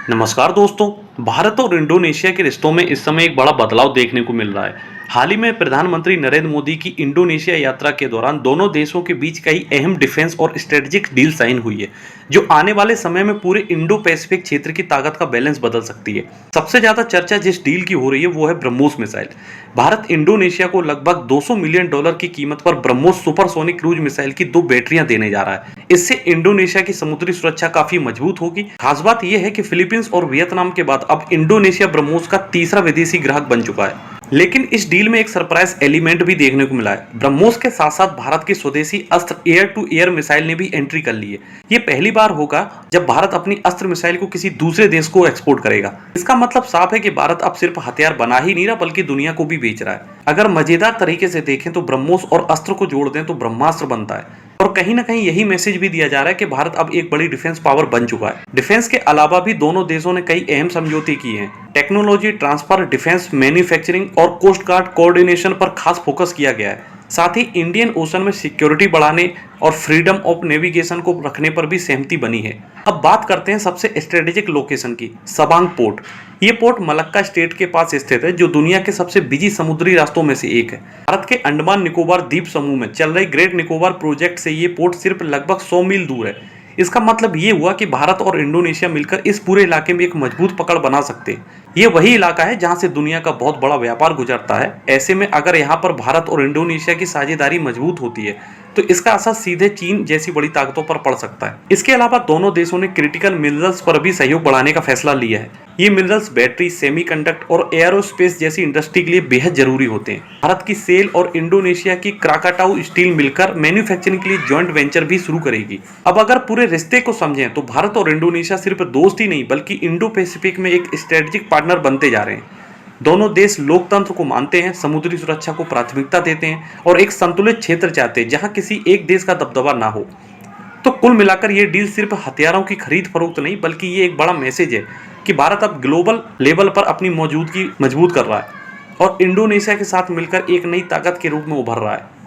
नमस्कार दोस्तों। भारत और इंडोनेशिया के रिश्तों में इस समय एक बड़ा बदलाव देखने को मिल रहा है। हाल ही में प्रधानमंत्री नरेंद्र मोदी की इंडोनेशिया यात्रा के दौरान दोनों देशों के बीच कई अहम डिफेंस और स्ट्रेटेजिक डील साइन हुई है, जो आने वाले समय में पूरे इंडो पैसिफिक क्षेत्र की ताकत का बैलेंस बदल सकती है। सबसे ज्यादा चर्चा जिस डील की हो रही है वो है ब्रह्मोस मिसाइल। भारत इंडोनेशिया को लगभग $200 मिलियन की कीमत पर ब्रह्मोस सुपरसोनिक क्रूज मिसाइल की 2 बैटरियां देने जा रहा है। इससे इंडोनेशिया की समुद्री सुरक्षा काफी मजबूत होगी। खास बात यह है कि फिलीपींस और वियतनाम के बाद अब इंडोनेशिया ब्रह्मोस का तीसरा विदेशी ग्राहक बन चुका है। लेकिन इस डील में एक सरप्राइज एलिमेंट भी देखने को मिला है। ब्रह्मोस के साथ साथ भारत की स्वदेशी अस्त्र एयर टू एयर मिसाइल ने भी एंट्री कर ली है। ये पहली बार होगा जब भारत अपनी अस्त्र मिसाइल को किसी दूसरे देश को एक्सपोर्ट करेगा। इसका मतलब साफ है कि भारत अब सिर्फ हथियार बना ही नहीं रहा बल्कि दुनिया को भी बेच रहा है। अगर मजेदार तरीके से देखें तो ब्रह्मोस और अस्त्र को जोड़ दें तो ब्रह्मास्त्र बनता है। और कहीं ना कहीं यही मैसेज भी दिया जा रहा है कि भारत अब एक बड़ी डिफेंस पावर बन चुका है। डिफेंस के अलावा भी दोनों देशों ने कई अहम समझौते किए हैं। टेक्नोलॉजी ट्रांसफर, डिफेंस मैन्युफैक्चरिंग और कोस्ट गार्ड कोऑर्डिनेशन पर खास फोकस किया गया है। साथ ही इंडियन ओशन में सिक्योरिटी बढ़ाने और फ्रीडम ऑफ नेविगेशन को रखने पर भी सहमति बनी है। अब बात करते हैं सबसे स्ट्रेटेजिक लोकेशन की, सबांग पोर्ट। ये पोर्ट मलक्का स्टेट के पास स्थित है, जो दुनिया के सबसे बिजी समुद्री रास्तों में से एक है। भारत के अंडमान निकोबार द्वीप समूह में चल रही ग्रेट निकोबार प्रोजेक्ट से ये पोर्ट सिर्फ लगभग 100 मील दूर है। इसका मतलब ये हुआ कि भारत और इंडोनेशिया मिलकर इस पूरे इलाके में एक मजबूत पकड़ बना सकते हैं। ये वही इलाका है जहां से दुनिया का बहुत बड़ा व्यापार गुजरता है। ऐसे में अगर यहाँ पर भारत और इंडोनेशिया की साझेदारी मजबूत होती है तो इसका असर सीधे चीन जैसी बड़ी ताकतों पर पड़ सकता है। इसके अलावा दोनों देशों ने क्रिटिकल मिनरल्स पर भी सहयोग बढ़ाने का फैसला लिया है। ये मिनरल्स बैटरी, सेमीकंडक्टर और एयरोस्पेस जैसी इंडस्ट्री के लिए बेहद जरूरी होते हैं। भारत की सेल और इंडोनेशिया की क्राकाटाउ स्टील मिलकर मैन्युफैक्चरिंग के लिए जॉइंट वेंचर भी शुरू करेगी। अब अगर पूरे रिश्ते को समझें तो भारत और इंडोनेशिया सिर्फ दोस्त ही नहीं बल्कि इंडो पैसिफिक में एक स्ट्रेटेजिक पार्टनर बनते जा रहे हैं। दोनों देश लोकतंत्र को मानते हैं, समुद्री सुरक्षा को प्राथमिकता देते हैं और एक संतुलित क्षेत्र चाहते हैं जहां किसी एक देश का दबदबा ना हो। तो कुल मिलाकर ये डील सिर्फ हथियारों की खरीद फरोख्त नहीं बल्कि ये एक बड़ा मैसेज है कि भारत अब ग्लोबल लेवल पर अपनी मौजूदगी मजबूत कर रहा है और इंडोनेशिया के साथ मिलकर एक नई ताकत के रूप में उभर रहा है।